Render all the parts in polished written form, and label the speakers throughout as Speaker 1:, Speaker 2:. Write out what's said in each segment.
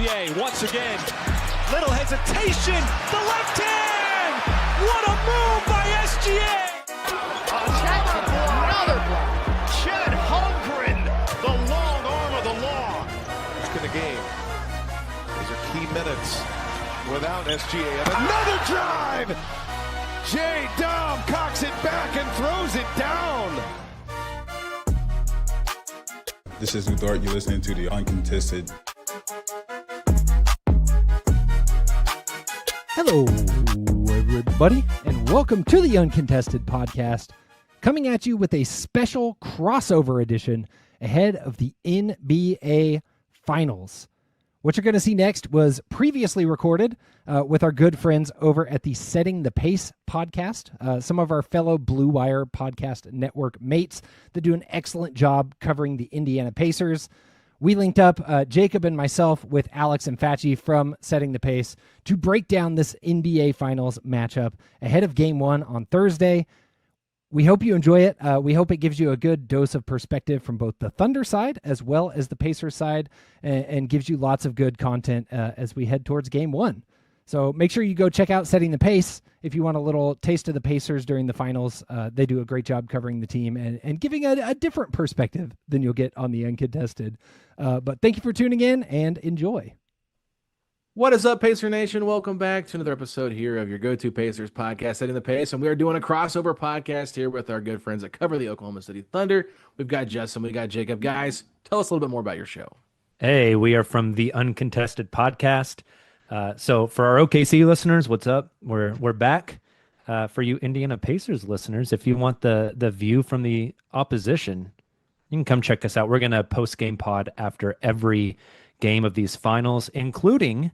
Speaker 1: SGA once again. Little hesitation. The left hand. What a move by SGA.
Speaker 2: Another block. Chet Holmgren, the long arm of the law.
Speaker 3: In the game. These are key minutes without SGA. And another drive. J. Dom cocks it back and throws it down.
Speaker 4: This is Udart. You're listening to the Uncontested.
Speaker 5: Hello, everybody, and welcome to the Uncontested podcast, coming at you with a special crossover edition ahead of the NBA Finals. What you're going to see next was previously recorded with our good friends over at the Setting the Pace podcast, some of our fellow Blue Wire podcast network mates that do an excellent job covering the Indiana Pacers. We linked up, Jacob and myself, with Alex and Facci from Setting the Pace to break down this NBA Finals matchup ahead of Game 1 on Thursday. We hope you enjoy it. We hope it gives you a good dose of perspective from both the Thunder side as well as the Pacers side, and gives you lots of good content as we head towards Game 1. So make sure you go check out Setting the Pace if you want a little taste of the Pacers during the finals. They do a great job covering the team and giving a different perspective than you'll get on the Uncontested. But thank you for tuning in and enjoy.
Speaker 6: What is up, Pacer Nation? Welcome back to another episode here of your go-to Pacers podcast, Setting the Pace. And we are doing a crossover podcast here with our good friends that cover the Oklahoma City Thunder. We've got Justin, we got Jacob. Guys, tell us a little bit more about your show.
Speaker 7: Hey, we are from the Uncontested podcast. So for our OKC listeners, what's up? We're back. For you Indiana Pacers listeners, if you want the view from the opposition, you can come check us out. We're going to post-game pod after every game of these finals, including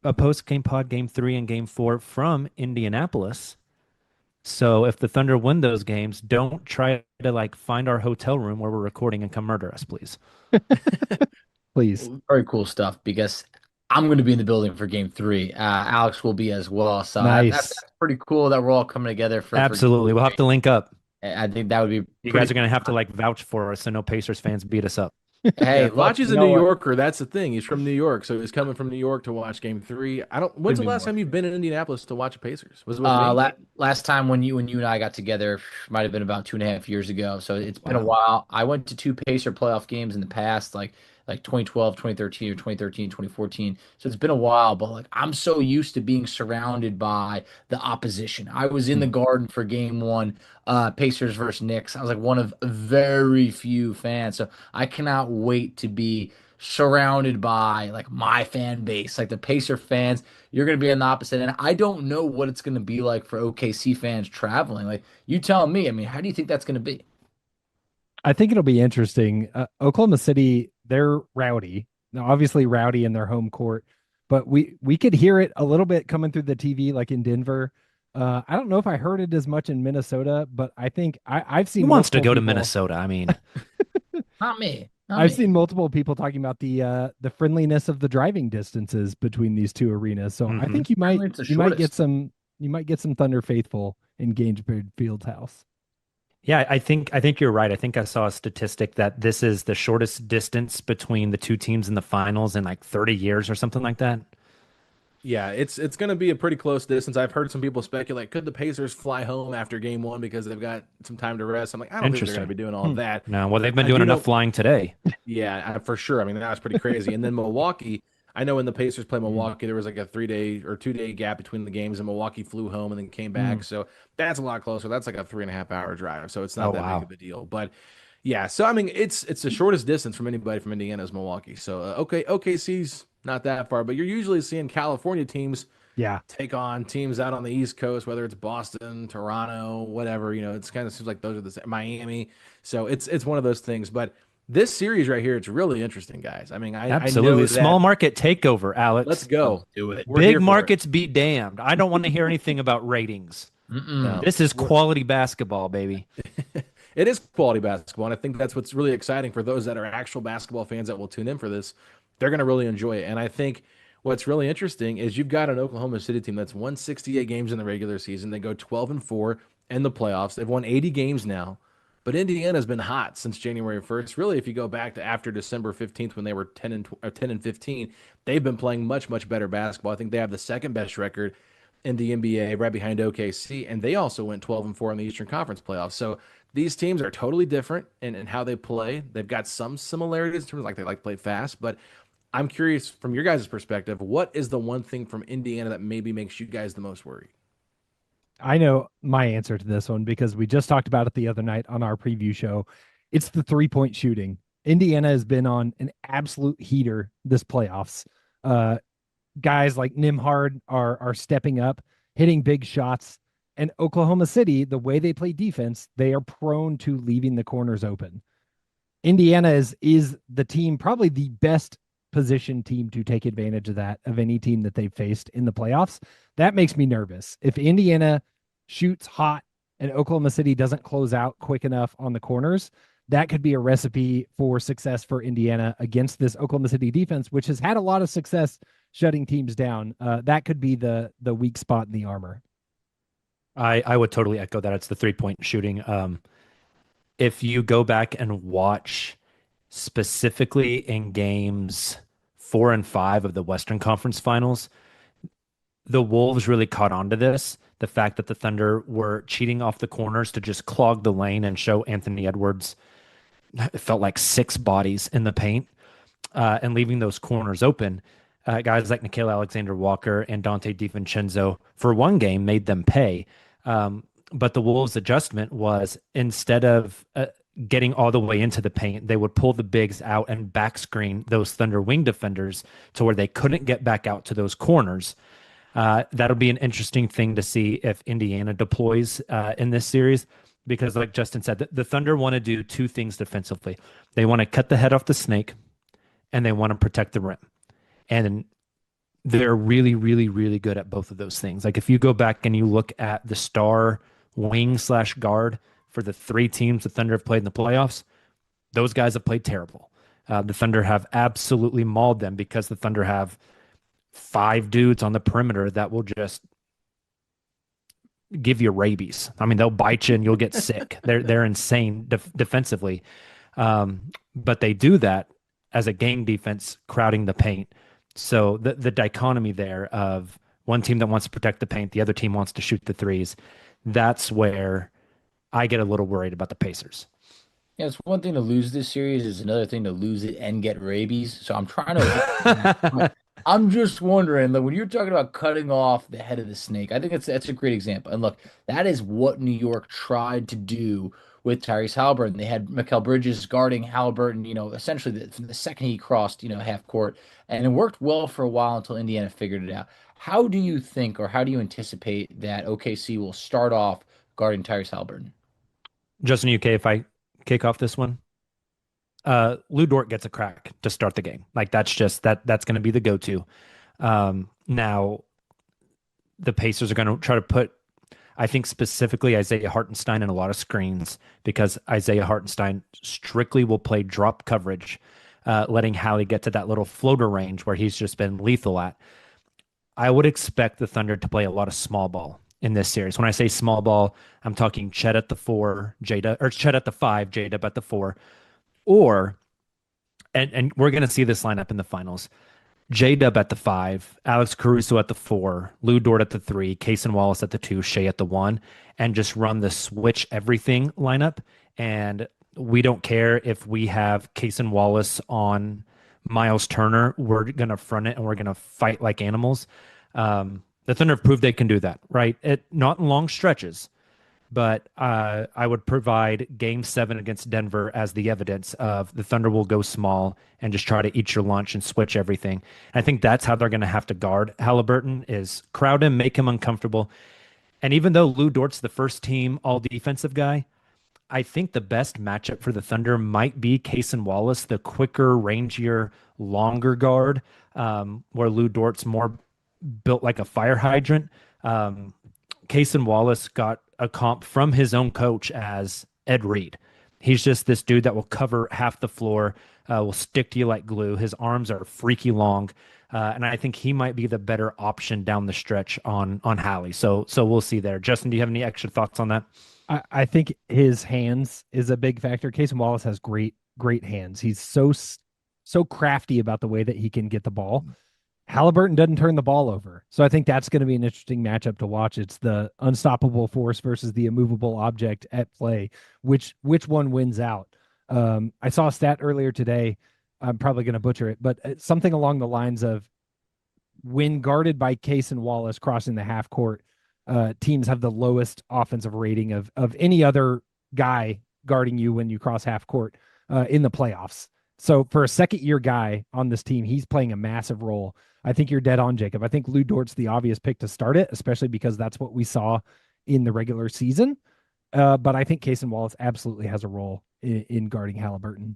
Speaker 7: a post-game pod, Game 3 and Game 4 from Indianapolis. So if the Thunder win those games, don't try to find our hotel room where we're recording and come murder us, please.
Speaker 5: Please.
Speaker 8: Very cool stuff, because I'm going to be in the building for Game 3. Alex will be as well. So
Speaker 5: nice.
Speaker 8: That's pretty cool that we're all coming together for
Speaker 7: Absolutely. We'll have to link up.
Speaker 8: I think that would be.
Speaker 7: You guys are going to have to vouch for us so no Pacers fans beat us up.
Speaker 8: Hey,
Speaker 6: Lachi's a New Yorker. That's the thing. He's from New York, so he's coming from New York to watch Game 3. When's the last time you've been in Indianapolis to watch Pacers? Was it
Speaker 8: last time when you and I got together might have been about 2.5 years ago. So it's been a while. I went to 2 Pacer playoff games in the past, like 2012, 2013, or 2013, 2014. So it's been a while, but I'm so used to being surrounded by the opposition. I was in the Garden for Game 1, Pacers versus Knicks. I was one of very few fans. So I cannot wait to be surrounded by my fan base, the Pacer fans. You're going to be on the opposite end. I don't know what it's going to be like for OKC fans traveling. You tell me. How do you think that's going to be?
Speaker 5: I think it'll be interesting. Oklahoma City, they're rowdy. Now, obviously rowdy in their home court, but we could hear it a little bit coming through the TV, like in Denver. I don't know if I heard it as much in Minnesota, but I think I've seen.
Speaker 7: Who wants to go to Minnesota? I mean,
Speaker 8: not me.
Speaker 5: I've seen multiple people talking about the friendliness of the driving distances between these two arenas. So I think you might get some Thunder faithful in Gainsborough Fieldhouse.
Speaker 7: yeah, I think you're right. I think I saw a statistic that this is the shortest distance between the two teams in the finals in 30 years or something like that.
Speaker 6: Yeah, it's going to be a pretty close distance. I've heard some people speculate, could the Pacers fly home after Game 1 because they've got some time to rest? I'm I don't think they're going to be doing all of that.
Speaker 7: No, well, they've been doing enough flying today.
Speaker 6: Yeah, for sure. That was pretty crazy. And then Milwaukee, I know when the Pacers play Milwaukee, there was a 3-day or 2-day gap between the games, and Milwaukee flew home and then came back. So that's a lot closer. That's a 3.5-hour drive. So it's not that big of a deal. But yeah, so it's the shortest distance from anybody from Indiana is Milwaukee. So OKC's not that far, but you're usually seeing California teams take on teams out on the East Coast, whether it's Boston, Toronto, whatever. It's kind of seems like those are the same, Miami. So it's one of those things. But this series right here, it's really interesting, guys.
Speaker 7: Absolutely.
Speaker 6: I know
Speaker 7: Small market takeover, Alex.
Speaker 6: Let's go. Do it.
Speaker 7: Big markets be damned. I don't want to hear anything about ratings. No. This is quality basketball, baby.
Speaker 6: It is quality basketball, and I think that's what's really exciting for those that are actual basketball fans that will tune in for this. They're going to really enjoy it. And I think what's really interesting is you've got an Oklahoma City team that's won 68 games in the regular season. They go 12-4 in the playoffs. They've won 80 games now. But Indiana's been hot since January 1st. Really, if you go back to after December 15th when they were 10-15, they've been playing much, much better basketball. I think they have the second best record in the NBA, right behind OKC, and they also went 12-4 in the Eastern Conference playoffs. So these teams are totally different in how they play. They've got some similarities in terms of like they like to play fast, but I'm curious from your guys' perspective, what is the one thing from Indiana that maybe makes you guys the most worried?
Speaker 5: I know my answer to this one because we just talked about it the other night on our preview show. It's the 3-point shooting. Indiana has been on an absolute heater this playoffs. Guys like Nimhard are stepping up, hitting big shots. And Oklahoma City, the way they play defense, they are prone to leaving the corners open. Indiana is the team, probably the best position team to take advantage of that, of any team that they've faced in the playoffs. That makes me nervous. If Indiana shoots hot and Oklahoma City doesn't close out quick enough on the corners, that could be a recipe for success for Indiana against this Oklahoma City defense, which has had a lot of success shutting teams down. That could be the weak spot in the armor.
Speaker 7: I would totally echo that. It's the 3-point shooting. If you go back and watch specifically in games 4 and 5 of the Western Conference Finals, the Wolves really caught on to this. The fact that the Thunder were cheating off the corners to just clog the lane and show Anthony Edwards, it felt like 6 bodies in the paint, and leaving those corners open. Guys like Nickeil Walker and Dante DiVincenzo for one game made them pay. But the Wolves' adjustment was instead of getting all the way into the paint, they would pull the bigs out and back screen those Thunder wing defenders to where they couldn't get back out to those corners. That'll be an interesting thing to see if Indiana deploys in this series, because like Justin said, the Thunder want to do 2 things defensively. They want to cut the head off the snake, and they want to protect the rim. And they're really, really, really good at both of those things. Like if you go back and you look at the star wing/guard for the 3 teams the Thunder have played in the playoffs, those guys have played terrible. The Thunder have absolutely mauled them because the Thunder have 5 dudes on the perimeter that will just give you rabies. I mean, they'll bite you and you'll get sick. They're insane defensively. But they do that as a game defense, crowding the paint. So the dichotomy there of one team that wants to protect the paint, the other team wants to shoot the threes, that's where I get a little worried about the Pacers.
Speaker 8: Yeah, it's one thing to lose this series, it's another thing to lose it and get rabies. So I'm trying to I'm just wondering, like, when you're talking about cutting off the head of the snake, I think that's a great example. And look, that is what New York tried to do with Tyrese Haliburton. They had Mikal Bridges guarding Haliburton, essentially from the second he crossed, half court. And it worked well for a while until Indiana figured it out. How do you think, or how do you anticipate that OKC will start off guarding Tyrese Haliburton?
Speaker 7: Justin, UK, if I kick off this one, Lou Dort gets a crack to start the game. Like that's going to be the go-to. Now the Pacers are going to try to put, I think specifically Isaiah Hartenstein in a lot of screens, because Isaiah Hartenstein strictly will play drop coverage, letting Hallie get to that little floater range where he's just been lethal at. I would expect the Thunder to play a lot of small ball in this series. When I say small ball, I'm talking Chet at the 4, Chet at the 5, J-Dub at the 4, and we're going to see this lineup in the finals. J-Dub at the 5, Alex Caruso at the 4, Lou Dort at the 3, Cason Wallace at the 2, Shai at the 1, and just run the switch everything lineup. And we don't care if we have Cason Wallace on Miles Turner. We're going to front it and we're going to fight like animals. The Thunder have proved they can do that, right? Not in long stretches, but I would provide Game 7 against Denver as the evidence of the Thunder will go small and just try to eat your lunch and switch everything. And I think that's how they're going to have to guard Haliburton, is crowd him, make him uncomfortable. And even though Lou Dort's the first team all-defensive guy, I think the best matchup for the Thunder might be Cason Wallace, the quicker, rangier, longer guard, where Lou Dort's more built like a fire hydrant. Cason Wallace got a comp from his own coach as Ed Reed. He's just this dude that will cover half the floor, will stick to you like glue. His arms are freaky long, and I think he might be the better option down the stretch on Hallie. So we'll see there. Justin, do you have any extra thoughts on that?
Speaker 5: I think his hands is a big factor. Casey Wallace has great hands. He's so crafty about the way that he can get the ball. Haliburton doesn't turn the ball over. So I think that's going to be an interesting matchup to watch. It's the unstoppable force versus the immovable object at play. Which one wins out? I saw a stat earlier today. I'm probably going to butcher it, but something along the lines of when guarded by Case and Wallace crossing the half court, teams have the lowest offensive rating of any other guy guarding you when you cross half court in the playoffs. So for a second year guy on this team, he's playing a massive role. I think you're dead on, Jacob. I think Lou Dort's the obvious pick to start it, especially because that's what we saw in the regular season. But I think Case and Wallace absolutely has a role in guarding Haliburton.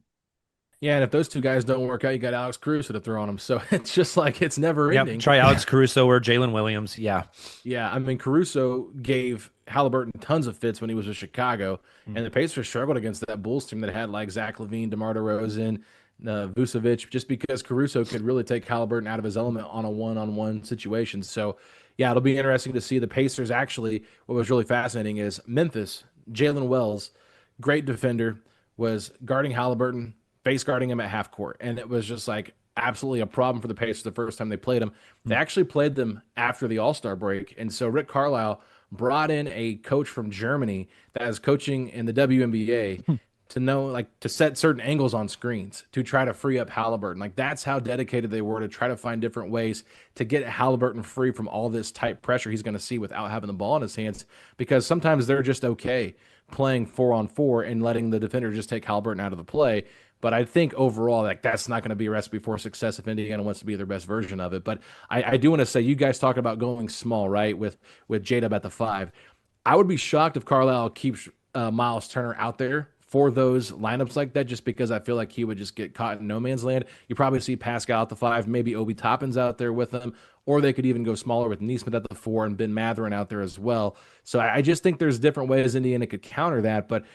Speaker 6: Yeah, and if those two guys don't work out, you got Alex Caruso to throw on them. So it's just like it's never ending.
Speaker 7: Try Alex Caruso or Jalen Williams. Yeah.
Speaker 6: Yeah, I mean, Caruso gave Haliburton tons of fits when he was with Chicago, and the Pacers struggled against that Bulls team that had like Zach LaVine, DeMar DeRozan, Vucevic, just because Caruso could really take Haliburton out of his element on a one-on-one situation. So, yeah, it'll be interesting to see the Pacers actually. What was really fascinating is Memphis, Jalen Wells, great defender, was guarding Haliburton, face guarding him at half court. And it was just like absolutely a problem for the Pacers the first time they played him. They actually played them after the All-Star break. And so Rick Carlisle brought in a coach from Germany that is coaching in the WNBA to know, like, to set certain angles on screens to try to free up Haliburton. Like, that's how dedicated they were to try to find different ways to get Haliburton free from all this tight pressure he's going to see without having the ball in his hands, because sometimes they're just okay playing 4-on-4 and letting the defender just take Haliburton out of the play. But I think overall, like, that's not going to be a recipe for success if Indiana wants to be their best version of it. But I do want to say, you guys talk about going small, right, with J-Dub at the 5. I would be shocked if Carlisle keeps Miles Turner out there for those lineups like that, just because I feel like he would just get caught in no man's land. You probably see Pascal at the 5, maybe Obi Toppin's out there with him, or they could even go smaller with Neesmith at the 4 and Ben Mathurin out there as well. So I just think there's different ways Indiana could counter that. But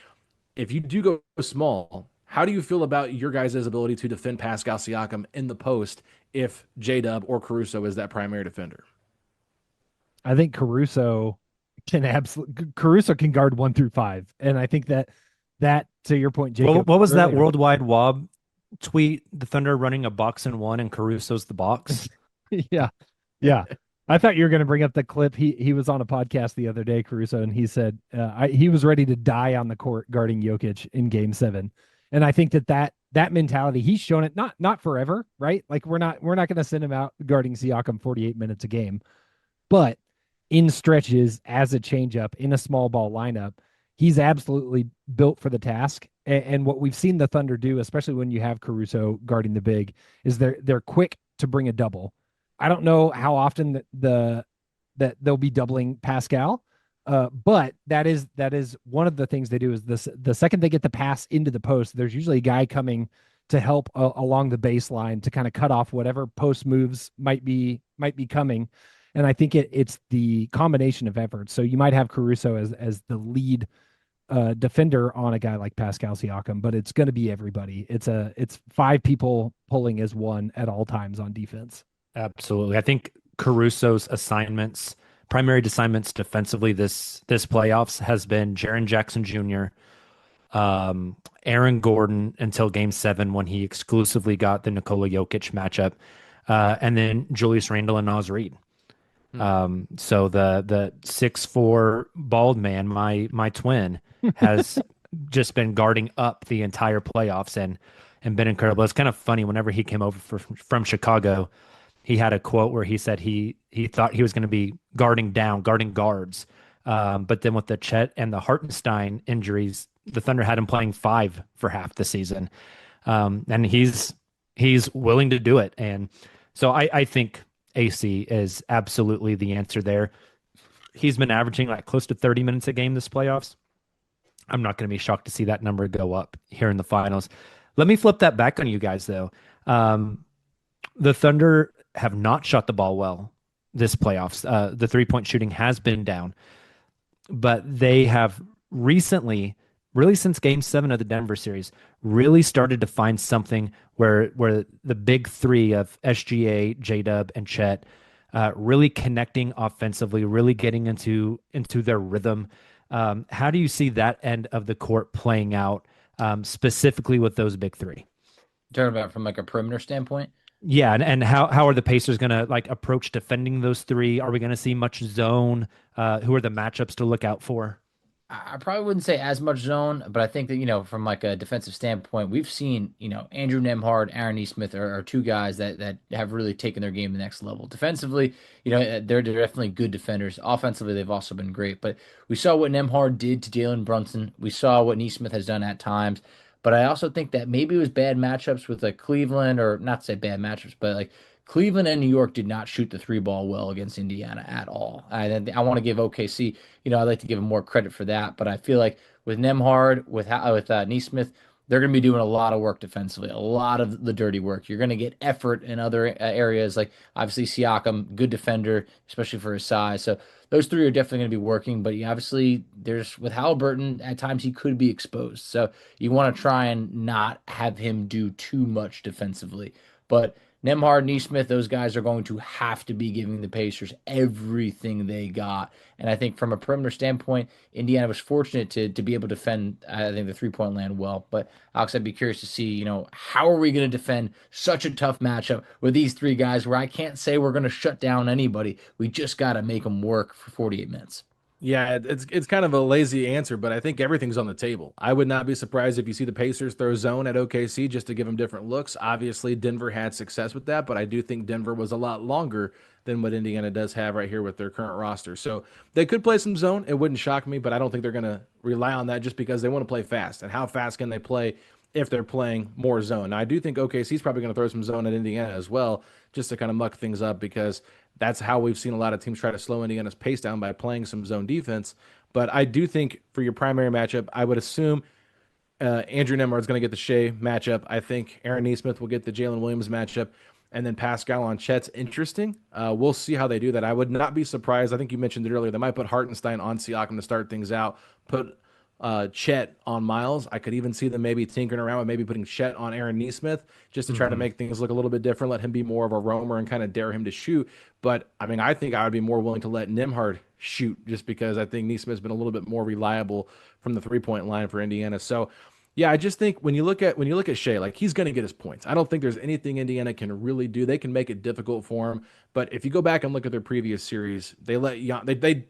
Speaker 6: if you do go small, how do you feel about your guys' ability to defend Pascal Siakam in the post if J-Dub or Caruso is that primary defender?
Speaker 5: I think Caruso can guard 1 through 5. And I think that to your point, Jacob.
Speaker 7: What was that Worldwide Wob tweet? The Thunder running a box and 1 and Caruso's the box.
Speaker 5: Yeah. I thought you were going to bring up the clip. He was on a podcast the other day, Caruso, and he said he was ready to die on the court guarding Jokic in Game 7. And I think that mentality, he's shown it not forever, right? Like we're not going to send him out guarding Siakam 48 minutes a game, but in stretches as a changeup in a small ball lineup, he's absolutely built for the task. And what we've seen the Thunder do, especially when you have Caruso guarding the big, is they're quick to bring a double. I don't know how often that they'll be doubling Pascal. But that is one of the things they do is the second they get the pass into the post, there's usually a guy coming to help along the baseline to kind of cut off whatever post moves might be coming. And I think it's the combination of efforts. So you might have Caruso as the lead defender on a guy like Pascal Siakam, but it's going to be everybody. It's 5 people pulling as one at all times on defense.
Speaker 7: Absolutely. I think Caruso's primary assignments defensively this playoffs has been Jaren Jackson Jr., Aaron Gordon until Game 7 when he exclusively got the Nikola Jokic matchup, and then Julius Randle and Naz Reid. So the 6'4" bald man, my twin, has just been guarding up the entire playoffs and been incredible. It's kind of funny. Whenever he came over from Chicago, he had a quote where he said he thought he was going to be guarding guards. But then with the Chet and the Hartenstein injuries, the Thunder had him playing 5 for half the season. And he's willing to do it. And so I think AC is absolutely the answer there. He's been averaging like close to 30 minutes a game this playoffs. I'm not going to be shocked to see that number go up here in the finals. Let me flip that back on you guys, though. The Thunder have not shot the ball well this playoffs. The 3-point shooting has been down, but they have recently, really since Game 7 of the Denver series, really started to find something where the big 3 of SGA, J-Dub, and Chet really connecting offensively, really getting into their rhythm. How do you see that end of the court playing out, specifically with those big three?
Speaker 8: Talking about from like a perimeter standpoint.
Speaker 7: Yeah, and how are the Pacers going to like approach defending those three? Are we going to see much zone? Who are the matchups to look out for?
Speaker 8: I probably wouldn't say as much zone, but I think that, from like a defensive standpoint, we've seen, Andrew Nemhard, Aaron Nesmith are two guys that have really taken their game to the next level. Defensively, they're definitely good defenders. Offensively, they've also been great. But we saw what Nemhard did to Jalen Brunson. We saw what Nesmith has done at times. But I also think that maybe it was bad matchups with like Cleveland, or not to say bad matchups, but like Cleveland and New York did not shoot the three ball well against Indiana at all. I want to give OKC, I'd like to give them more credit for that. But I feel like with Nemhard, with Nesmith, they're going to be doing a lot of work defensively, a lot of the dirty work. You're going to get effort in other areas, like obviously Siakam, good defender, especially for his size. So those three are definitely going to be working. But obviously, there's with Haliburton, at times he could be exposed. So you want to try and not have him do too much defensively. But Nemhard, Nesmith, those guys are going to have to be giving the Pacers everything they got. And I think from a perimeter standpoint, Indiana was fortunate to be able to defend, I think, the three-point land well. But Alex, I'd be curious to see, how are we going to defend such a tough matchup with these three guys where I can't say we're going to shut down anybody. We just got to make them work for 48 minutes.
Speaker 6: Yeah, it's kind of a lazy answer, but I think everything's on the table. I would not be surprised if you see the Pacers throw zone at OKC just to give them different looks. Obviously, Denver had success with that, but I do think Denver was a lot longer than what Indiana does have right here with their current roster. So they could play some zone. It wouldn't shock me, but I don't think they're going to rely on that just because they want to play fast. And how fast can they play if they're playing more zone? Now, I do think OKC's probably going to throw some zone at Indiana as well, just to kind of muck things up, because that's how we've seen a lot of teams try to slow Indiana's pace down, by playing some zone defense. But I do think for your primary matchup, I would assume Andrew Nemhard is going to get the Shai matchup. I think Aaron Nesmith will get the Jalen Williams matchup. And then Pascal on Chet's interesting. We'll see how they do that. I would not be surprised. I think you mentioned it earlier. They might put Hartenstein on Siakam to start things out. Put Chet on Miles. I could even see them maybe tinkering around with maybe putting Chet on Aaron Nesmith just to try to make things look a little bit different, let him be more of a roamer and kind of dare him to shoot. But I mean, I think I would be more willing to let Nemhard shoot, just because I think Nesmith's been a little bit more reliable from the 3-point line for Indiana. So yeah, I just think when you look at Shai, like, he's going to get his points. I don't think there's anything Indiana can really do. They can make it difficult for him, but if you go back and look at their previous series, they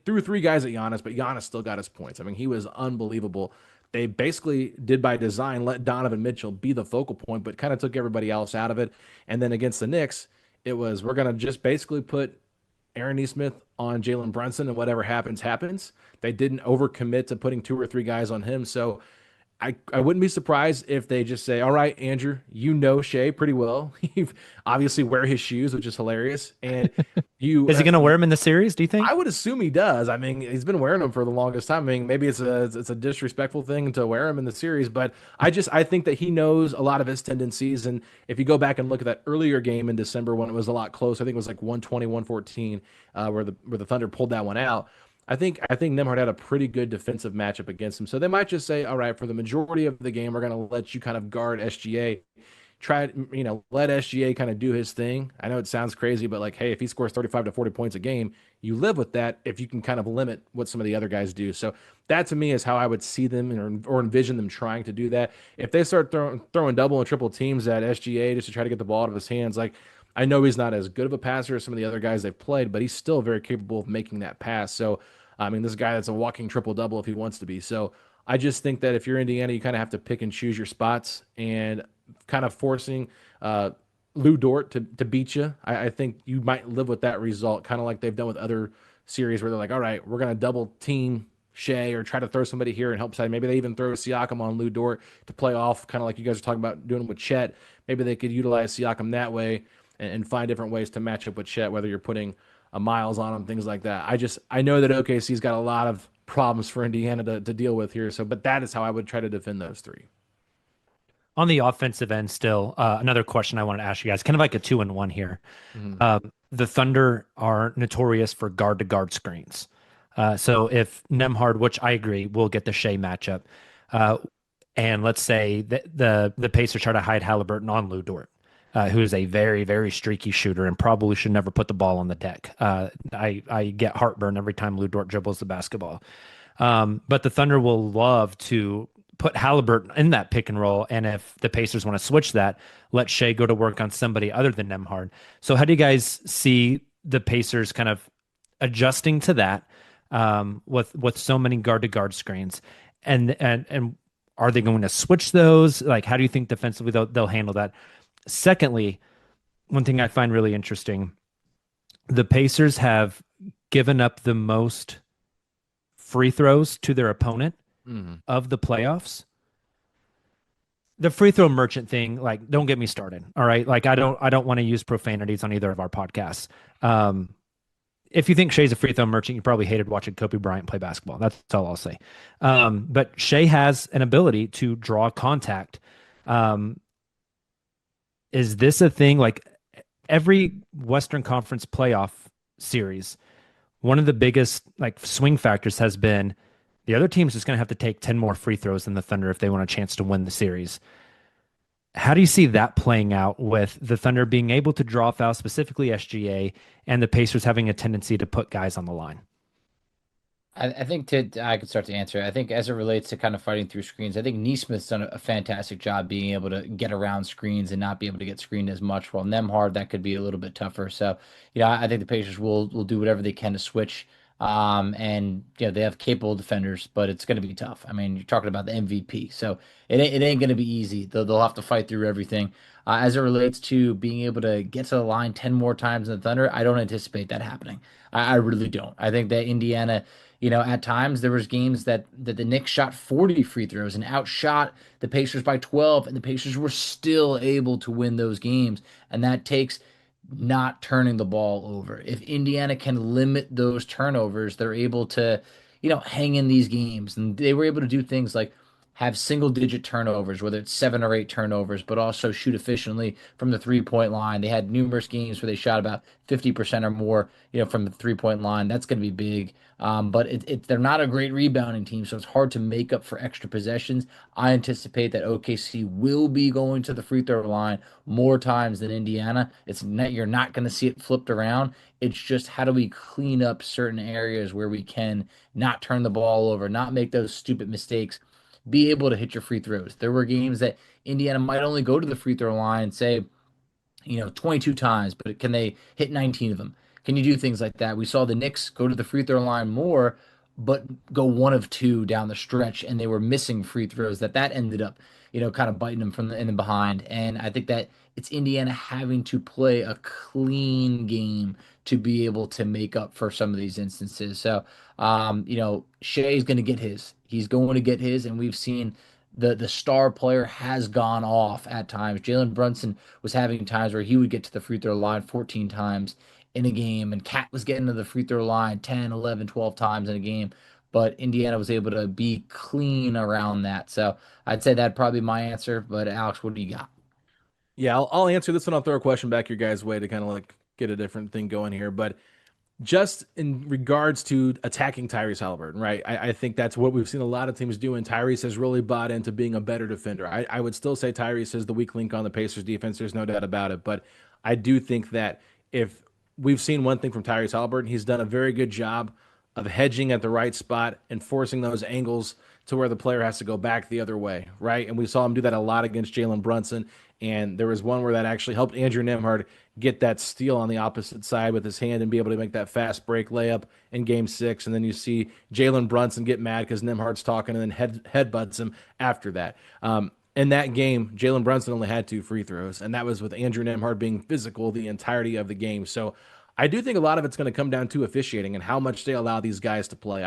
Speaker 6: threw three guys at Giannis, but Giannis still got his points. I mean, he was unbelievable. They basically did by design let Donovan Mitchell be the focal point, but kind of took everybody else out of it. And then against the Knicks, it was, we're going to just basically put Aaron Nesmith on Jalen Brunson, and whatever happens, happens. They didn't overcommit to putting 2 or 3 guys on him. So I wouldn't be surprised if they just say, all right, Andrew, Shai pretty well. You obviously wear his shoes, which is hilarious. And you
Speaker 7: is he going to wear them in the series, do you think?
Speaker 6: I would assume he does. I mean, he's been wearing them for the longest time. I mean, maybe it's a disrespectful thing to wear them in the series, but I think that he knows a lot of his tendencies. And if you go back and look at that earlier game in December when it was a lot closer, I think it was like 120-114, where the Thunder pulled that one out. I think Nemhard had a pretty good defensive matchup against him. So they might just say, all right, for the majority of the game, we're going to let you kind of guard SGA. Let SGA kind of do his thing. I know it sounds crazy, but like, hey, if he scores 35 to 40 points a game, you live with that if you can kind of limit what some of the other guys do. So that to me is how I would see them or envision them trying to do that. If they start throwing double and triple teams at SGA just to try to get the ball out of his hands, like, I know he's not as good of a passer as some of the other guys they've played, but he's still very capable of making that pass. So, I mean, this guy that's a walking triple-double if he wants to be. So I just think that if you're Indiana, you kind of have to pick and choose your spots, and kind of forcing Lou Dort to beat you. I think you might live with that result, kind of like they've done with other series where they're like, all right, we're going to double team Shai or try to throw somebody here and help side. Maybe they even throw Siakam on Lou Dort to play off, kind of like you guys are talking about doing with Chet. Maybe they could utilize Siakam that way and find different ways to match up with Chet, whether you're putting a Miles on him, things like that. I know that OKC's got a lot of problems for Indiana to deal with here. So, but that is how I would try to defend those 3.
Speaker 7: On the offensive end still, another question I wanted to ask you guys, kind of like a 2-in-1 here. The Thunder are notorious for guard-to-guard screens. So if Nemhard, which I agree, will get the Shai matchup, and let's say the Pacers try to hide Haliburton on Lou Dort. who is a very, very streaky shooter and probably should never put the ball on the deck. I get heartburn every time Lou Dort dribbles the basketball. But the Thunder will love to put Haliburton in that pick and roll. And if the Pacers want to switch that, let Shai go to work on somebody other than Nembhard. So how do you guys see the Pacers kind of adjusting to that with so many guard to guard screens? And are they going to switch those? Like, how do you think defensively they'll handle that? Secondly, one thing I find really interesting, the Pacers have given up the most free throws to their opponent of the playoffs. The free throw merchant thing, like, don't get me started. All right. Like, I don't want to use profanities on either of our podcasts. If you think Shai's a free throw merchant, you probably hated watching Kobe Bryant play basketball. That's all I'll say. But Shai has an ability to draw contact. Is this a thing? Like, every Western Conference playoff series, one of the biggest like swing factors has been the other team's just going to have to take 10 more free throws than the Thunder if they want a chance to win the series. How do you see that playing out with the Thunder being able to draw fouls, specifically SGA, and the Pacers having a tendency to put guys on the line?
Speaker 8: I think I could start to answer. I think as it relates to kind of fighting through screens, I think Neesmith's done a fantastic job being able to get around screens and not be able to get screened as much. While Nembhard, that could be a little bit tougher. So, I think the Pacers will do whatever they can to switch. And they have capable defenders, but it's going to be tough. I mean, you're talking about the MVP, so it ain't going to be easy. They'll have to fight through everything. As it relates to being able to get to the line 10 more times in the Thunder, I don't anticipate that happening. I really don't. I think that Indiana, at times there was games that the Knicks shot 40 free throws and outshot the Pacers by 12, and the Pacers were still able to win those games. And that takes not turning the ball over. If Indiana can limit those turnovers, they're able to, hang in these games. And they were able to do things like have single-digit turnovers, whether it's 7 or 8 turnovers, but also shoot efficiently from the three-point line. They had numerous games where they shot about 50% or more, from the three-point line. That's going to be big. But they're not a great rebounding team, so it's hard to make up for extra possessions. I anticipate that OKC will be going to the free throw line more times than Indiana. You're not going to see it flipped around. It's just how do we clean up certain areas where we can not turn the ball over, not make those stupid mistakes, be able to hit your free throws. There were games that Indiana might only go to the free throw line, say, 22 times, but can they hit 19 of them? Can you do things like that? We saw the Knicks go to the free throw line more, but go 1 of 2 down the stretch, and they were missing free throws. That ended up, kind of biting them from in the behind. And I think that it's Indiana having to play a clean game to be able to make up for some of these instances. So, Shai's going to get his. He's going to get his, and we've seen the star player has gone off at times. Jalen Brunson was having times where he would get to the free throw line 14 times in a game, and Cat was getting to the free throw line 10, 11, 12 times in a game, but Indiana was able to be clean around that. So I'd say that'd probably be my answer, but Alex, what do you got?
Speaker 6: Yeah, I'll answer this one. I'll throw a question back your guys' way to kind of like get a different thing going here. But just in regards to attacking Tyrese Haliburton, right? I think that's what we've seen a lot of teams do, and Tyrese has really bought into being a better defender. I would still say Tyrese is the weak link on the Pacers defense. There's no doubt about it. But I do think that if we've seen one thing from Tyrese Haliburton, he's done a very good job of hedging at the right spot and forcing those angles to where the player has to go back the other way, right? And we saw him do that a lot against Jalen Brunson. And there was one where that actually helped Andrew Nembhard get that steal on the opposite side with his hand and be able to make that fast break layup in Game 6. And then you see Jalen Brunson get mad because Nembhard's talking and then headbutts him after that. In that game, Jalen Brunson only had 2 free throws, and that was with Andrew Nembhard being physical the entirety of the game. So I do think a lot of it's going to come down to officiating and how much they allow these guys to play.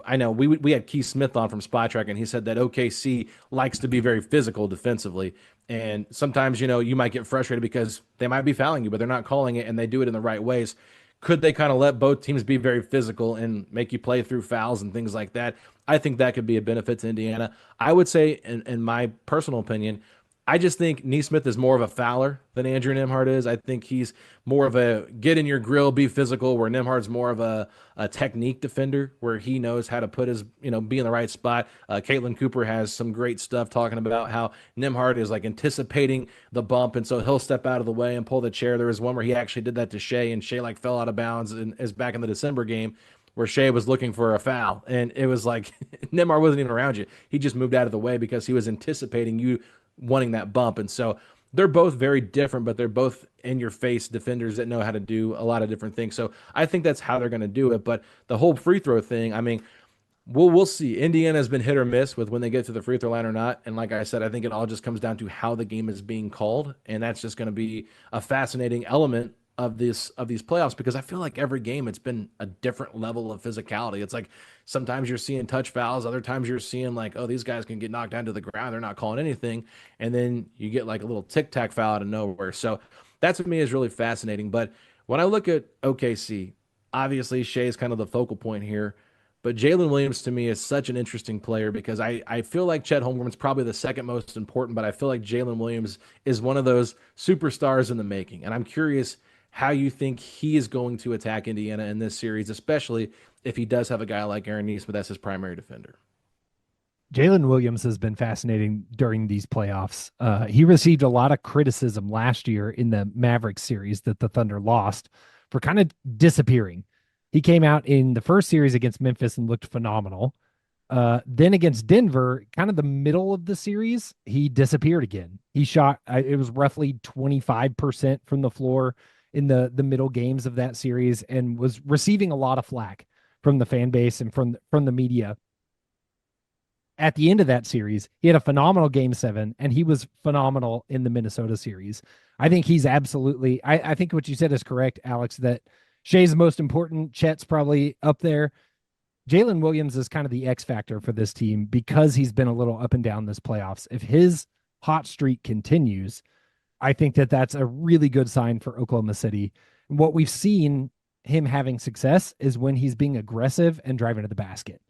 Speaker 6: I know we had Keith Smith on from Spot Track, and he said that OKC likes to be very physical defensively. And sometimes, you might get frustrated because they might be fouling you, but they're not calling it, and they do it in the right ways. Could they kind of let both teams be very physical and make you play through fouls and things like that? I think that could be a benefit to Indiana. I would say, in my personal opinion, I just think Neesmith is more of a fouler than Andrew Nembhard is. I think he's more of a get in your grill, be physical, where Nembhard's more of a technique defender, where he knows how to put his, be in the right spot. Caitlin Cooper has some great stuff talking about how Nembhard is like anticipating the bump, and so he'll step out of the way and pull the chair. There was one where he actually did that to Shai, and Shai like fell out of bounds, and is back in the December game where Shai was looking for a foul, and it was like Nembhard wasn't even around you. He just moved out of the way because he was anticipating you wanting that bump. And so they're both very different, but they're both in your face defenders that know how to do a lot of different things. So I think that's how they're going to do it. But the whole free throw thing, I mean, we'll see. Indiana has been hit or miss with when they get to the free throw line or not. And like I said, I think it all just comes down to how the game is being called. And that's just going to be a fascinating element of these playoffs, because I feel like every game it's been a different level of physicality. It's like sometimes you're seeing touch fouls, other times you're seeing like, oh, these guys can get knocked down to the ground, they're not calling anything, and then you get like a little tic-tac foul out of nowhere. So that to me is really fascinating. But when I look at OKC, obviously Shai is kind of the focal point here, but Jalen Williams to me is such an interesting player, because I feel like Chet Holmgren's probably the second most important, but I feel like Jalen Williams is one of those superstars in the making, and I'm curious how you think he is going to attack Indiana in this series, especially if he does have a guy like Aaron Neesmith as his primary defender.
Speaker 5: Jalen Williams has been fascinating during these playoffs. He received a lot of criticism last year in the Mavericks series that the Thunder lost for kind of disappearing. He came out in the first series against Memphis and looked phenomenal. Then against Denver, kind of the middle of the series, he disappeared again. He shot, it was roughly 25% from the floor in the middle games of that series, and was receiving a lot of flack from the fan base and from the media. At the end of that series, he had a phenomenal game 7, and he was phenomenal in the Minnesota series. I think he's absolutely, I think what you said is correct, Alex, that Shai's most important. Chet's probably up there. Jalen Williams is kind of the X factor for this team, because he's been a little up and down this playoffs. If his hot streak continues, I think that that's a really good sign for Oklahoma City. What we've seen him having success is when he's being aggressive and driving to the basket.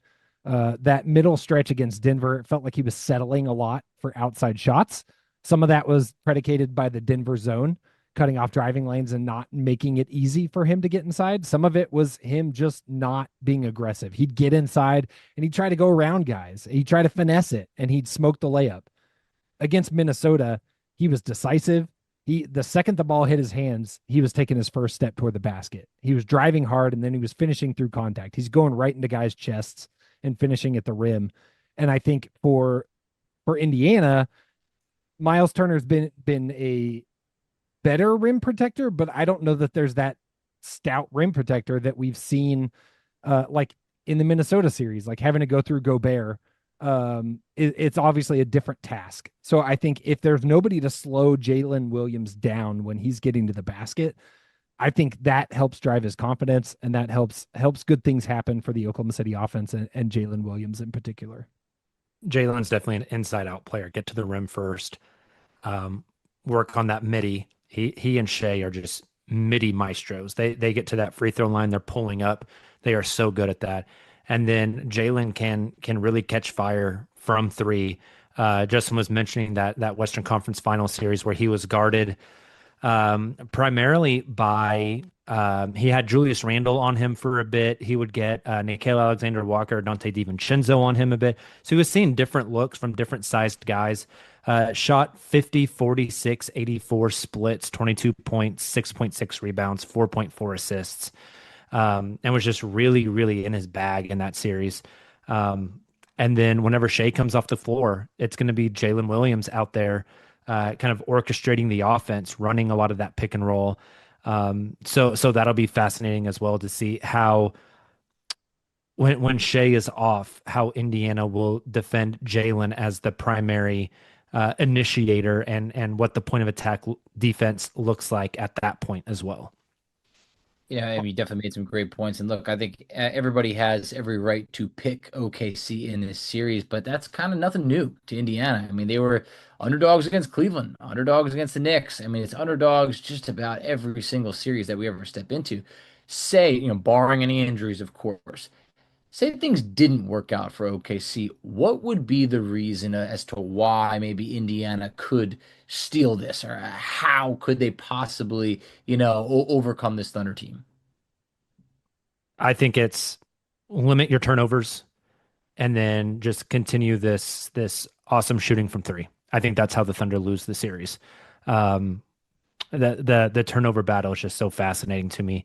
Speaker 5: That middle stretch against Denver, it felt like he was settling a lot for outside shots. Some of that was predicated by the Denver zone, cutting off driving lanes and not making it easy for him to get inside. Some of it was him just not being aggressive. He'd get inside and he'd try to go around guys. He'd try to finesse it, and he'd smoke the layup. Against Minnesota, he was decisive. The second the ball hit his hands, he was taking his first step toward the basket. He was driving hard, and then he was finishing through contact. He's going right into guys' chests and finishing at the rim. And I think for Indiana, Miles Turner's been a better rim protector, but I don't know that there's that stout rim protector that we've seen like in the Minnesota series, like having to go through Gobert. It's obviously a different task. So I think if there's nobody to slow Jalen Williams down when he's getting to the basket, I think that helps drive his confidence, and that helps good things happen for the Oklahoma City offense and Jalen Williams in particular.
Speaker 7: Jalen's definitely an inside-out player. Get to the rim first. Work on that midi. He and Shai are just midi maestros. They get to that free throw line, they're pulling up. They are so good at that. And then Jalen can really catch fire from three. Justin was mentioning that Western Conference Final series where he was guarded primarily by he had Julius Randle on him for a bit. He would get Nickeil Alexander-Walker, Dante DiVincenzo on him a bit. So he was seeing different looks from different sized guys. Shot 50, 46, 84 splits, 22 points, 6.6 rebounds, 4.4 assists. And was just really, really in his bag in that series. And then whenever Shai comes off the floor, it's going to be Jalen Williams out there kind of orchestrating the offense, running a lot of that pick and roll. So that'll be fascinating as well to see how when Shai is off, how Indiana will defend Jalen as the primary initiator and what the point of attack defense looks like at that point as well.
Speaker 8: Yeah, I mean, definitely made some great points. And look, I think everybody has every right to pick OKC in this series, but that's kind of nothing new to Indiana. I mean, they were underdogs against Cleveland, underdogs against the Knicks. I mean, it's underdogs just about every single series that we ever step into. Say, barring any injuries, of course. Say things didn't work out for OKC, what would be the reason as to why maybe Indiana could steal this, or how could they possibly, overcome this Thunder team?
Speaker 7: I think it's limit your turnovers and then just continue this awesome shooting from three. I think that's how the Thunder lose the series. Um, the turnover battle is just so fascinating to me.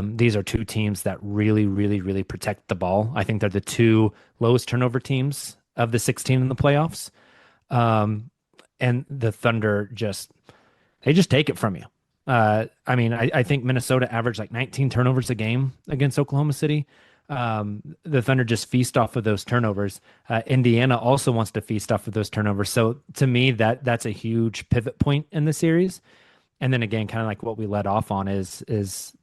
Speaker 7: These are two teams that really, really, really protect the ball. I think they're the two lowest turnover teams of the 16 in the playoffs. And the Thunder they just take it from you. I mean, I think Minnesota averaged like 19 turnovers a game against Oklahoma City. The Thunder just feast off of those turnovers. Indiana also wants to feast off of those turnovers. So to me, that's a huge pivot point in the series. And then again, kind of like what we led off on is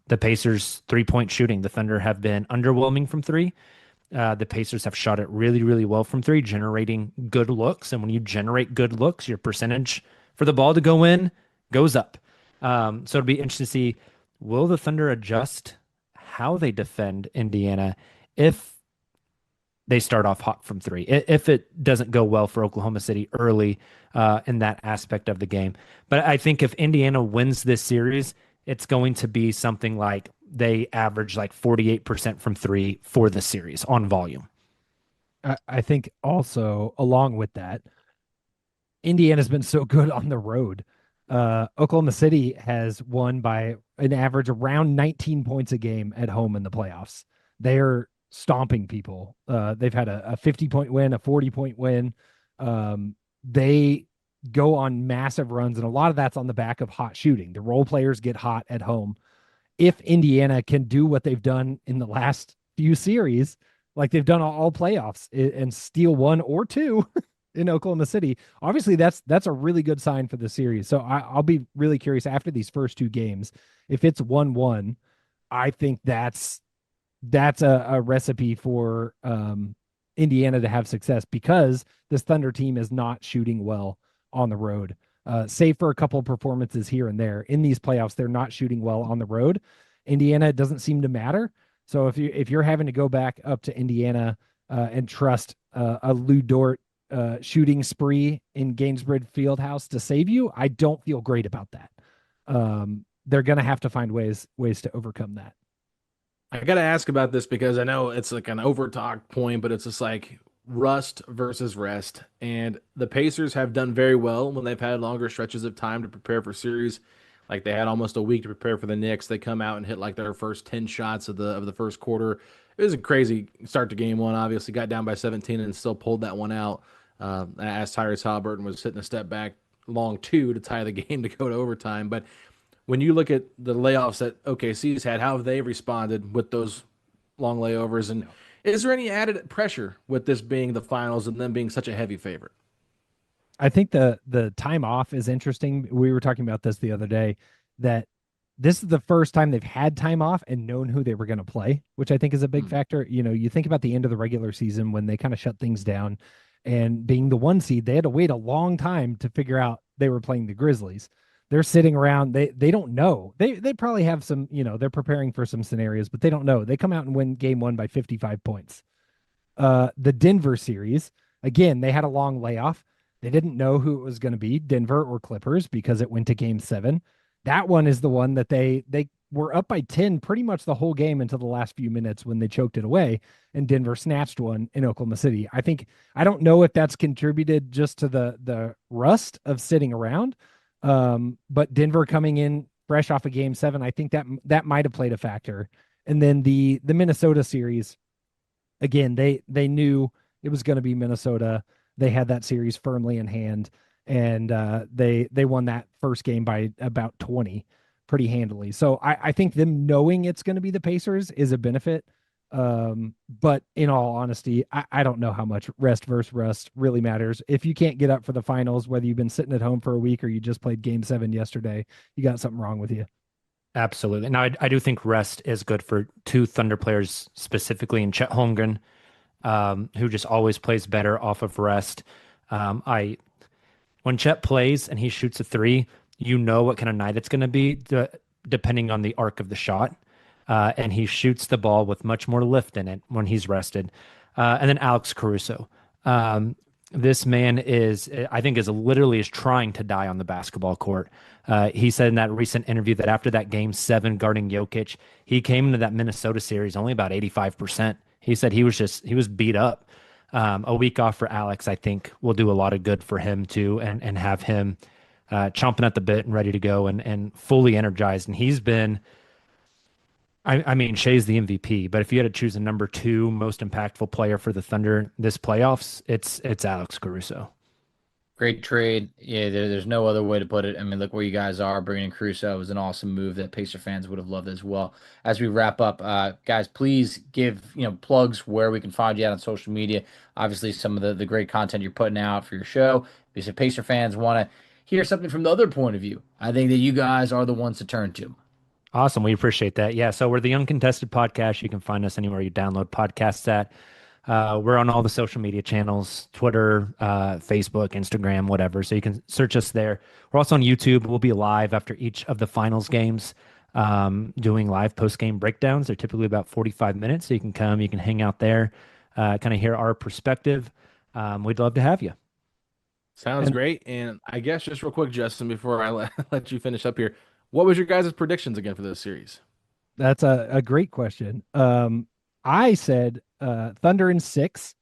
Speaker 7: the Pacers 3-point shooting. The Thunder have been underwhelming from three. The Pacers have shot it really, really well from three, generating good looks. And when you generate good looks, your percentage for the ball to go in goes up. So it'll be interesting to see, will the Thunder adjust how they defend Indiana if they start off hot from three, if it doesn't go well for Oklahoma City early in that aspect of the game. But I think if Indiana wins this series, it's going to be something like they average like 48% from three for the series on volume.
Speaker 5: I think also, along with that, Indiana's been so good on the road. Oklahoma City has won by an average around 19 points a game at home in the playoffs. They're stomping people. They've had a 50-point win, a 40-point win. They go on massive runs, and a lot of that's on the back of hot shooting. The role players get hot at home. If Indiana can do what they've done in the last few series, like they've done all playoffs, and steal one or two in Oklahoma City, obviously that's a really good sign for the series. So I'll be really curious after these first two games. If it's 1-1, I think that's a recipe for Indiana to have success, because this Thunder team is not shooting well on the road. Save for a couple of performances here and there in these playoffs, they're not shooting well on the road. Indiana, it doesn't seem to matter. So if you're having to go back up to Indiana and trust a Lou Dort shooting spree in Gainesbridge Fieldhouse to save you, I don't feel great about that. They're going to have to find ways to overcome that.
Speaker 6: I got to ask about this because I know it's like an overtalk point, but it's just like rust versus rest. And the Pacers have done very well when they've had longer stretches of time to prepare for series. Like they had almost a week to prepare for the Knicks. They come out and hit like their first 10 shots of the first quarter. It was a crazy start to game one. Obviously got down by 17 and still pulled that one out. As Tyrese Haliburton was hitting a step back long two to tie the game to go to overtime. But when you look at the layoffs that OKC's had, how have they responded with those long layovers? And is there any added pressure with this being the finals and them being such a heavy favorite?
Speaker 5: I think the time off is interesting. We were talking about this the other day, that this is the first time they've had time off and known who they were going to play, which I think is a big factor. You know, you think about the end of the regular season when they kind of shut things down, and being the one seed, they had to wait a long time to figure out they were playing the Grizzlies. They're sitting around. They don't know. They probably have some, they're preparing for some scenarios, but they don't know. They come out and win game one by 55 points. The Denver series, again, they had a long layoff. They didn't know who it was going to be, Denver or Clippers, because it went to game 7. That one is the one that they were up by 10 pretty much the whole game until the last few minutes when they choked it away, and Denver snatched one in Oklahoma City. I don't know if that's contributed just to the rust of sitting around, but Denver coming in fresh off of game 7, I think that might have played a factor. And then the Minnesota series, again, they knew it was going to be Minnesota. They had that series firmly in hand, and they won that first game by about 20 pretty handily. So I think them knowing it's going to be the Pacers is a benefit. But in all honesty, I don't know how much rest versus rust really matters. If you can't get up for the finals, whether you've been sitting at home for a week or you just played game 7 yesterday, you got something wrong with you.
Speaker 7: Absolutely. Now, I do think rest is good for two Thunder players, specifically in Chet Holmgren, who just always plays better off of rest. When Chet plays and he shoots a 3, you know what kind of night it's going to be, depending on the arc of the shot. and he shoots the ball with much more lift in it when he's rested. And then Alex Caruso. This man I think, is literally trying to die on the basketball court. He said in that recent interview that after that game 7 guarding Jokic, he came into that Minnesota series only about 85%. He said he was beat up. A week off for Alex, I think, will do a lot of good for him too, and have him chomping at the bit and ready to go and fully energized. And he's been, I mean, Shai's the MVP, but if you had to choose a number 2 most impactful player for the Thunder this playoffs, it's Alex Caruso.
Speaker 8: Great trade. Yeah, there's no other way to put it. I mean, look where you guys are. Bringing in Caruso was an awesome move that Pacer fans would have loved as well. As we wrap up, guys, please give plugs where we can find you out on social media. Obviously, some of the great content you're putting out for your show. Because if Pacer fans want to hear something from the other point of view, I think that you guys are the ones to turn to.
Speaker 7: Awesome. We appreciate that. Yeah. So we're the Uncontested Podcast. You can find us anywhere you download podcasts at. We're on all the social media channels, Twitter, Facebook, Instagram, whatever. So you can search us there. We're also on YouTube. We'll be live after each of the finals games, doing live post-game breakdowns. They're typically about 45 minutes. So you can come, you can hang out there, kind of hear our perspective. We'd love to have you.
Speaker 6: Sounds great. And I guess just real quick, Justin, before I let you finish up here, what was your guys' predictions again for this series?
Speaker 5: That's a great question. I said Thunder in 6.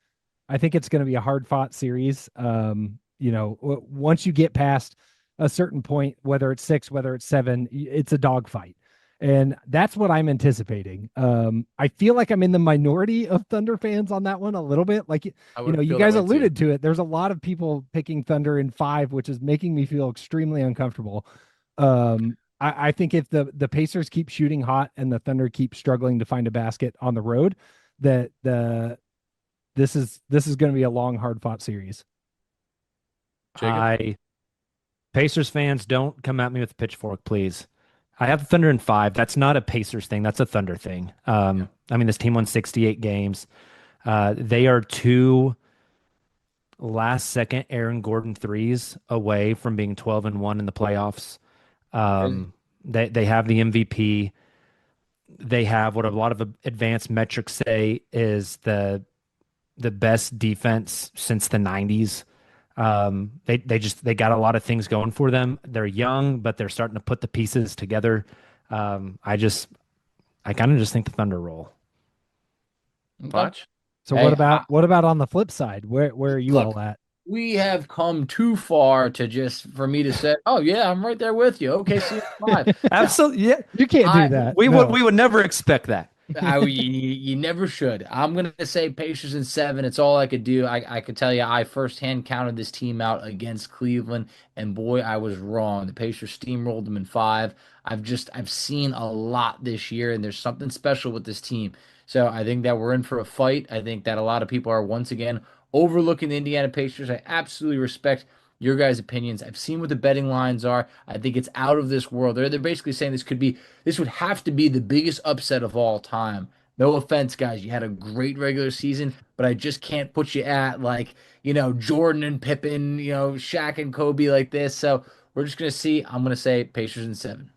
Speaker 5: I think it's going to be a hard-fought series. Once you get past a certain point, whether it's 6, whether it's 7, it's a dogfight. And that's what I'm anticipating. I feel like I'm in the minority of Thunder fans on that one a little bit. Like, you guys alluded to it. There's a lot of people picking Thunder in 5, which is making me feel extremely uncomfortable. I think if the Pacers keep shooting hot and the Thunder keep struggling to find a basket on the road, that this is going to be a long, hard-fought series.
Speaker 7: Pacers fans, don't come at me with a pitchfork, please. I have the Thunder in 5. That's not a Pacers thing. That's a Thunder thing. I mean, this team won 68 games. They are 2 last-second Aaron Gordon threes away from being 12-1 in the playoffs. They have the MVP. They have what a lot of advanced metrics say is the best defense since the 90s. They got a lot of things going for them. They're young, but they're starting to put the pieces together. I kind of just think the Thunder roll.
Speaker 8: Watch.
Speaker 5: So what about on the flip side? Where are you all at?
Speaker 8: We have come too far for me to say, oh yeah, I'm right there with you. Okay, see 5.
Speaker 7: Absolutely. Yeah.
Speaker 5: You can't do that.
Speaker 7: We would never expect that.
Speaker 8: You never should. I'm going to say Pacers in 7. It's all I could do. I could tell you I firsthand counted this team out against Cleveland, and boy, I was wrong. The Pacers steamrolled them in 5. I've seen a lot this year, and there's something special with this team. So I think that we're in for a fight. I think that a lot of people are once again overlooking the Indiana Pacers. I absolutely respect your guys' opinions. I've seen what the betting lines are. I think it's out of this world. They're basically saying this would have to be the biggest upset of all time. No offense, guys. You had a great regular season, but I just can't put you at Jordan and Pippen, Shaq and Kobe like this. So we're just going to see. I'm going to say Pacers in 7.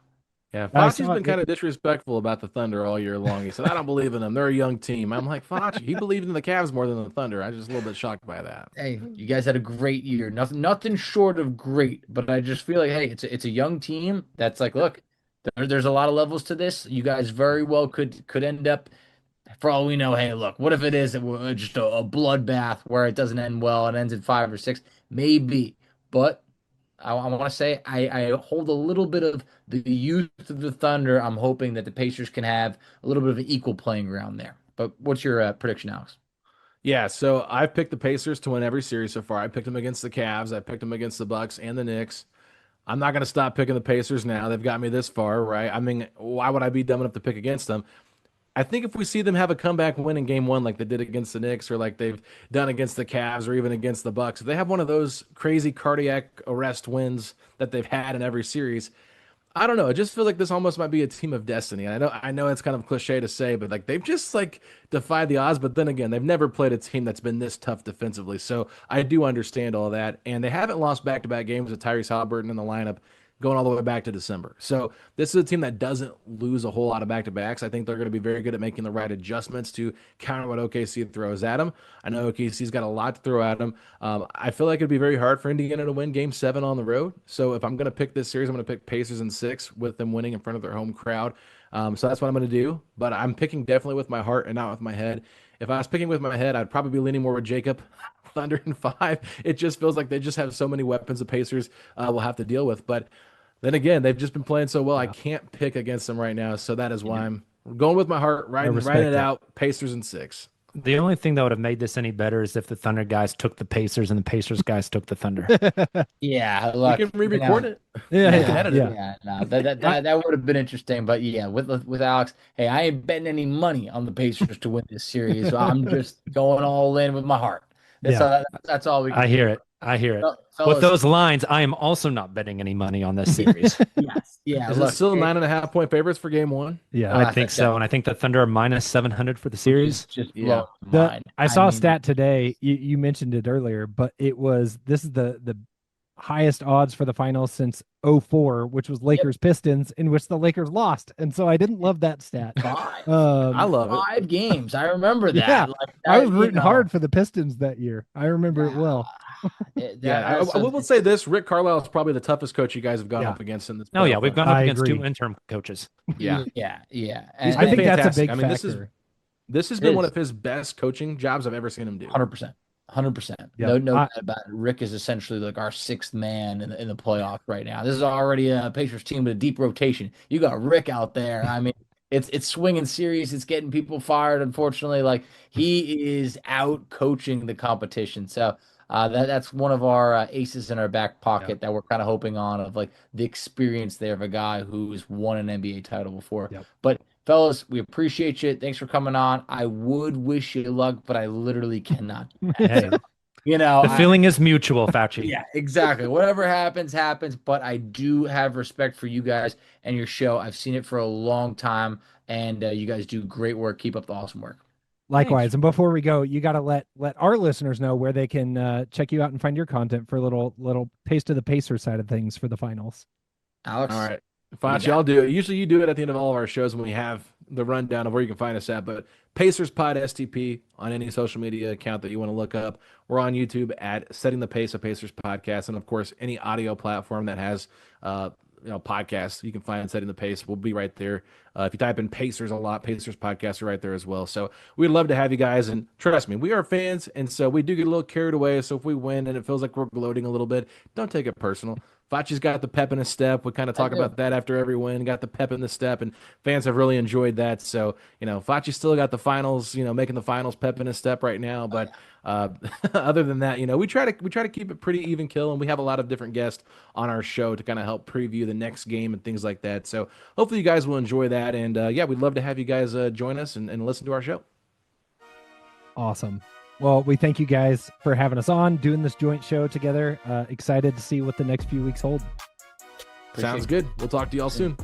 Speaker 6: Yeah, Facci's been kind of disrespectful about the Thunder all year long. He said, I don't believe in them. They're a young team. I'm like, Facci, he believed in the Cavs more than the Thunder. I was just a little bit shocked by that.
Speaker 8: Hey, you guys had a great year. Nothing short of great, but I just feel like, hey, it's a young team that's like, look, there's a lot of levels to this. You guys very well could end up, for all we know, hey, look, what if it is just a bloodbath where it doesn't end well and ends in 5 or 6? Maybe, but I want to say I hold a little bit of the youth of the Thunder. I'm hoping that the Pacers can have a little bit of an equal playing ground there. But what's your prediction, Alex?
Speaker 6: Yeah, so I've picked the Pacers to win every series so far. I picked them against the Cavs. I picked them against the Bucks and the Knicks. I'm not going to stop picking the Pacers now. They've got me this far, right? I mean, why would I be dumb enough to pick against them? I think if we see them have a comeback win in game 1 like they did against the Knicks or like they've done against the Cavs or even against the Bucks, if they have one of those crazy cardiac arrest wins that they've had in every series, I don't know. I just feel like this almost might be a team of destiny. I know it's kind of cliche to say, but like they've just defied the odds. But then again, they've never played a team that's been this tough defensively. So I do understand all that. And they haven't lost back-to-back games with Tyrese Haliburton in the lineup. going all the way back to December. So this is a team that doesn't lose a whole lot of back-to-backs. I think they're going to be very good at making the right adjustments to counter what OKC throws at them. I know OKC's got a lot to throw at them. I feel like it'd be very hard for Indiana to win Game 7 on the road. So if I'm going to pick this series, I'm going to pick Pacers in 6 with them winning in front of their home crowd. So that's what I'm going to do. But I'm picking definitely with my heart and not with my head. If I was picking with my head, I'd probably be leaning more with Jacob. Thunder in 5. It just feels like they just have so many weapons the Pacers will have to deal with. But then again, they've just been playing so well. I can't pick against them right now. So that is why I'm going with my heart, writing it out. Pacers in 6.
Speaker 7: The only thing that would have made this any better is if the Thunder guys took the Pacers and the Pacers guys took the Thunder.
Speaker 8: Yeah, look,
Speaker 6: you can re-record it.
Speaker 8: Yeah, no, that would have been interesting. But yeah, with Alex, hey, I ain't betting any money on the Pacers to win this series. So I'm just going all in with my heart. That's all we can
Speaker 7: I
Speaker 8: do.
Speaker 7: hear it.
Speaker 8: Fellas,
Speaker 7: With those lines, I am also not betting any money on this series.
Speaker 8: Yes. Yeah.
Speaker 6: Is it still 9.5 point favorites for Game 1?
Speaker 5: Yeah,
Speaker 7: I think so. And I think the Thunder are minus 700 for the series.
Speaker 8: Just blow my mind.
Speaker 5: I saw a stat today. You mentioned it earlier, but this is the highest odds for the finals since 2004, which was Lakers Pistons, in which the Lakers lost. And so I didn't love that stat.
Speaker 6: I love it.
Speaker 8: 5 games. I remember that.
Speaker 5: Yeah,
Speaker 8: like
Speaker 5: I was rooting hard for the Pistons that year. I remember it well.
Speaker 6: I will say this: Rick Carlisle is probably the toughest coach you guys have gone up against in this.
Speaker 7: Oh yeah, we've gone up against
Speaker 5: agree.
Speaker 7: 2 interim coaches.
Speaker 8: Yeah.
Speaker 6: And
Speaker 5: I think that's a
Speaker 6: fantastic.
Speaker 5: big factor.
Speaker 6: This has been one of his best coaching jobs I've ever seen him do.
Speaker 8: 100%. 100%. No doubt about it. Rick is essentially like our 6th man in the playoffs right now. This is already a Pacers team with a deep rotation. You got Rick out there. I mean, it's swinging series. It's getting people fired. Unfortunately, like he is out coaching the competition. So that's one of our aces in our back pocket that we're kind of hoping on, of like the experience there of a guy who's won an NBA title before. But fellas, we appreciate you. Thanks for coming on. I would wish you luck, but I literally cannot. You know,
Speaker 7: the feeling is mutual, Facci.
Speaker 8: Yeah, exactly. Whatever happens. But I do have respect for you guys and your show. I've seen it for a long time, and you guys do great work. Keep up the awesome work.
Speaker 5: Likewise.
Speaker 7: Thanks.
Speaker 5: And before we go, you got to let our listeners know where they can check you out and find your content for a little taste of the Pacer side of things for the finals.
Speaker 8: Alex.
Speaker 6: All right. Facci, I'll do it. Usually you do it at the end of all of our shows when we have the rundown of where you can find us at. But Pacers Pod STP on any social media account that you want to look up. We're on YouTube at Setting the Pace, a Pacers podcast. And, of course, any audio platform that has podcasts, you can find Setting the Pace. We'll be right there. If you type in Pacers a lot, Pacers podcast are right there as well. So we'd love to have you guys. And trust me, we are fans. And so we do get a little carried away. So if we win and it feels like we're gloating a little bit, don't take it personal. Facci's got the pep in his step. We kind of talk about that after every win. Got the pep in the step, and fans have really enjoyed that. So, Facci's still got the finals, making the finals pep in his step right now. But other than that, we try to keep it pretty even kill, and we have a lot of different guests on our show to kind of help preview the next game and things like that. So hopefully you guys will enjoy that. And we'd love to have you guys join us and listen to our show.
Speaker 5: Awesome. Well, we thank you guys for having us on, doing this joint show together. Excited to see what the next few weeks hold.
Speaker 6: Sounds good. We'll talk to y'all soon.